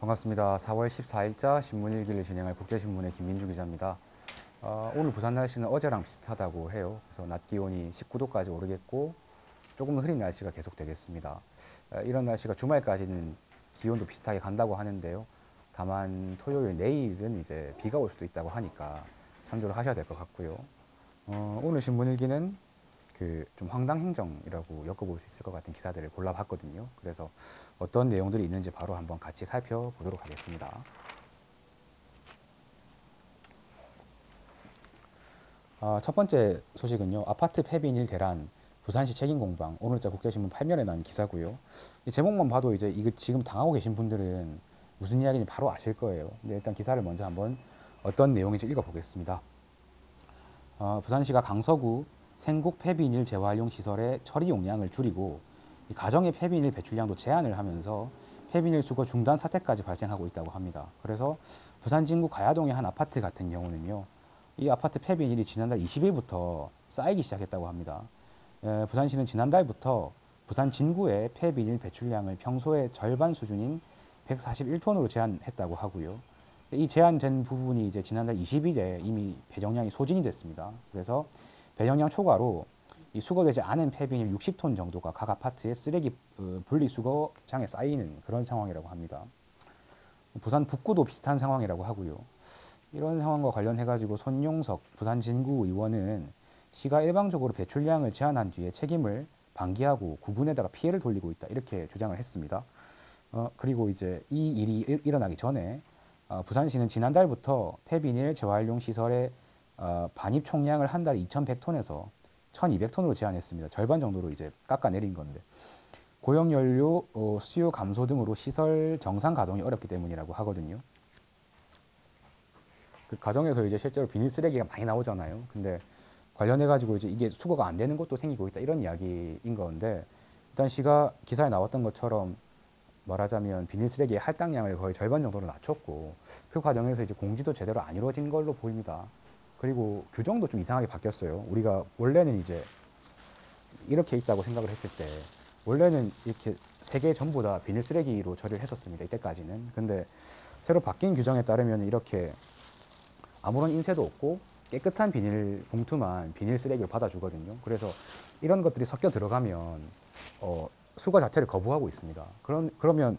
반갑습니다. 4월 14일자 신문일기를 진행할 국제신문의 김민주 기자입니다. 오늘 부산 날씨는 어제랑 비슷하다고 해요. 그래서 낮 기온이 19도까지 오르겠고 조금 흐린 날씨가 계속되겠습니다. 이런 날씨가 주말까지는 기온도 비슷하게 간다고 하는데요. 다만 토요일 내일은 이제 비가 올 수도 있다고 하니까 참조를 하셔야 될 것 같고요. 오늘 신문일기는 그 좀 황당 행정이라고 엮어볼 수 있을 것 같은 기사들을 골라봤거든요. 그래서 어떤 내용들이 있는지 바로 한번 같이 살펴보도록 하겠습니다. 첫 번째 소식은요. 아파트 폐비닐 대란 부산시 책임 공방 오늘자 국제신문 8면에 난 기사고요. 이 제목만 봐도 이제 이거 지금 당하고 계신 분들은 무슨 이야기인지 바로 아실 거예요. 근데 일단 기사를 먼저 한번 어떤 내용인지 읽어보겠습니다. 부산시가 강서구 생국 폐비닐 재활용 시설의 처리 용량을 줄이고 가정의 폐비닐 배출량도 제한을 하면서 폐비닐 수거 중단 사태까지 발생하고 있다고 합니다. 그래서 부산 진구 가야동의 한 아파트 같은 경우는요. 이 아파트 폐비닐이 지난달 20일부터 쌓이기 시작했다고 합니다. 부산시는 지난달부터 부산 진구의 폐비닐 배출량을 평소의 절반 수준인 141톤으로 제한했다고 하고요. 이 제한된 부분이 이제 지난달 20일에 이미 배정량이 소진이 됐습니다. 그래서 배정량 초과로 이 수거되지 않은 폐비닐 60톤 정도가 각 아파트의 쓰레기 분리수거장에 쌓이는 그런 상황이라고 합니다. 부산 북구도 비슷한 상황이라고 하고요. 이런 상황과 관련해가지고 손용석 부산 진구 의원은 시가 일방적으로 배출량을 제한한 뒤에 책임을 방기하고 구군에다가 피해를 돌리고 있다 이렇게 주장을 했습니다. 그리고 이제 이 일이 일어나기 전에 부산시는 지난달부터 폐비닐 재활용 시설의 반입 총량을 한 달에 2,100톤에서 1,200톤으로 제한했습니다. 절반 정도로 이제 깎아내린 건데 고용연료 수요 감소 등으로 시설 정상 가동이 어렵기 때문이라고 하거든요. 그 과정에서 이제 실제로 비닐 쓰레기가 많이 나오잖아요. 근데 관련해 가지고 이제 이게 수거가 안 되는 곳도 생기고 있다 이런 이야기인 건데 일단 시가 기사에 나왔던 것처럼 말하자면 비닐 쓰레기의 할당량을 거의 절반 정도로 낮췄고 그 과정에서 이제 공지도 제대로 안 이루어진 걸로 보입니다. 그리고 규정도 좀 이상하게 바뀌었어요. 우리가 원래는 이제 이렇게 있다고 생각을 했을 때 원래는 이렇게 세 개 전부 다 비닐 쓰레기로 처리를 했었습니다. 이때까지는. 근데 새로 바뀐 규정에 따르면 이렇게 아무런 인쇄도 없고 깨끗한 비닐 봉투만 비닐 쓰레기로 받아주거든요. 그래서 이런 것들이 섞여 들어가면 수거 자체를 거부하고 있습니다. 그러면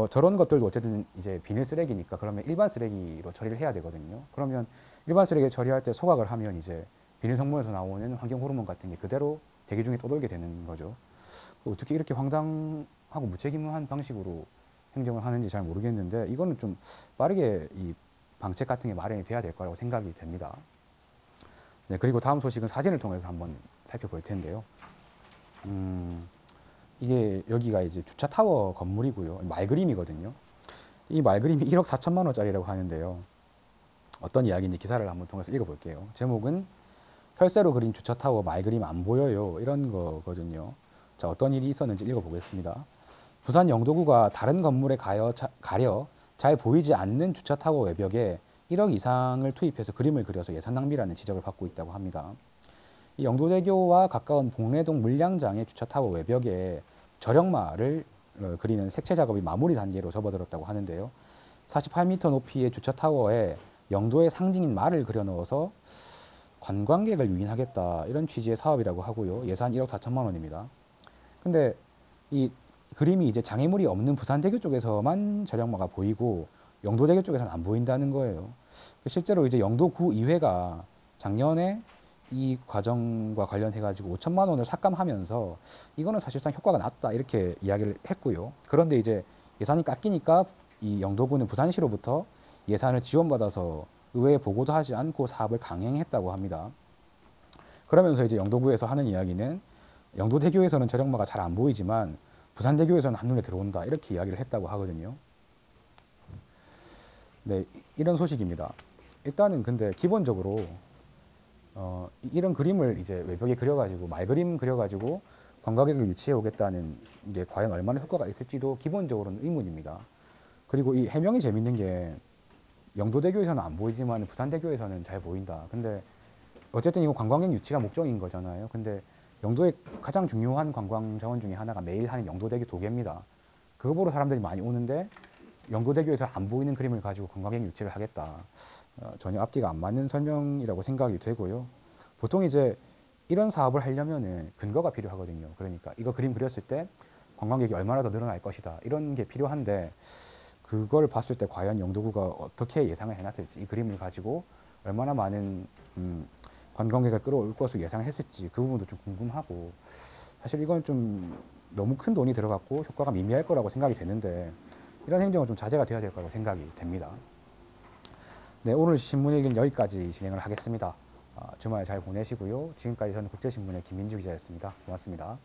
저런 것들도 어쨌든 이제 비닐 쓰레기니까 그러면 일반 쓰레기로 처리를 해야 되거든요. 그러면 일반 쓰레기 처리할 때 소각을 하면 이제 비닐 성분에서 나오는 환경 호르몬 같은 게 그대로 대기 중에 떠돌게 되는 거죠. 어떻게 이렇게 황당하고 무책임한 방식으로 행정을 하는지 잘 모르겠는데 이거는 좀 빠르게 이 방책 같은 게 마련이 돼야 될 거라고 생각이 됩니다. 네, 그리고 다음 소식은 사진을 통해서 한번 살펴볼 텐데요. 이게 여기가 이제 주차 타워 건물이고요. 말그림이거든요. 이 말그림이 1억 4천만 원짜리라고 하는데요. 어떤 이야기인지 기사를 한번 통해서 읽어볼게요. 제목은 혈세로 그린 주차 타워 말그림 안 보여요. 이런 거거든요. 자, 어떤 일이 있었는지 읽어보겠습니다. 부산 영도구가 다른 건물에 가려 잘 보이지 않는 주차 타워 외벽에 1억 이상을 투입해서 그림을 그려서 예산 낭비라는 지적을 받고 있다고 합니다. 이 영도대교와 가까운 봉래동 물량장의 주차 타워 외벽에 절역마를 그리는 색채 작업이 마무리 단계로 접어들었다고 하는데요. 48m 높이의 주차 타워에 영도의 상징인 말을 그려 넣어서 관광객을 유인하겠다 이런 취지의 사업이라고 하고요. 예산 1억 4천만 원입니다. 근데 이 그림이 이제 장애물이 없는 부산대교 쪽에서만 절역마가 보이고 영도대교 쪽에서는 안 보인다는 거예요. 실제로 이제 영도구 의회가 작년에 이 과정과 관련해 가지고 5천만 원을 삭감하면서 이거는 사실상 효과가 낮다 이렇게 이야기를 했고요. 그런데 이제 예산이 깎이니까 이 영도구는 부산시로부터 예산을 지원받아서 의회에 보고도 하지 않고 사업을 강행했다고 합니다. 그러면서 이제 영도구에서 하는 이야기는 영도대교에서는 절역마가 잘 안 보이지만 부산대교에서는 한눈에 들어온다 이렇게 이야기를 했다고 하거든요. 네, 이런 소식입니다. 일단은 근데 기본적으로 이런 그림을 이제 외벽에 그려가지고 말그림 그려가지고 관광객을 유치해 오겠다는 게 과연 얼마나 효과가 있을지도 기본적으로는 의문입니다. 그리고 이 해명이 재밌는 게 영도대교에서는 안 보이지만 부산대교에서는 잘 보인다. 근데 어쨌든 이거 관광객 유치가 목적인 거잖아요. 근데 영도의 가장 중요한 관광 자원 중에 하나가 매일 하는 영도대교 도계입니다. 그거 보러 사람들이 많이 오는데 영도대교에서 안 보이는 그림을 가지고 관광객 유치를 하겠다. 전혀 앞뒤가 안 맞는 설명이라고 생각이 되고요. 보통 이제 이런 사업을 하려면은 근거가 필요하거든요. 그러니까 이거 그림 그렸을 때 관광객이 얼마나 더 늘어날 것이다. 이런 게 필요한데 그걸 봤을 때 과연 영도구가 어떻게 예상을 해놨을지 이 그림을 가지고 얼마나 많은 관광객을 끌어올 것으로 예상했을지 그 부분도 좀 궁금하고 사실 이건 좀 너무 큰 돈이 들어갔고 효과가 미미할 거라고 생각이 되는데 이런 행정은 좀 자제가 돼야 될 거라고 생각이 됩니다. 네, 오늘 신문 일기는 여기까지 진행을 하겠습니다. 주말 잘 보내시고요. 지금까지 저는 국제신문의 김민주 기자였습니다. 고맙습니다.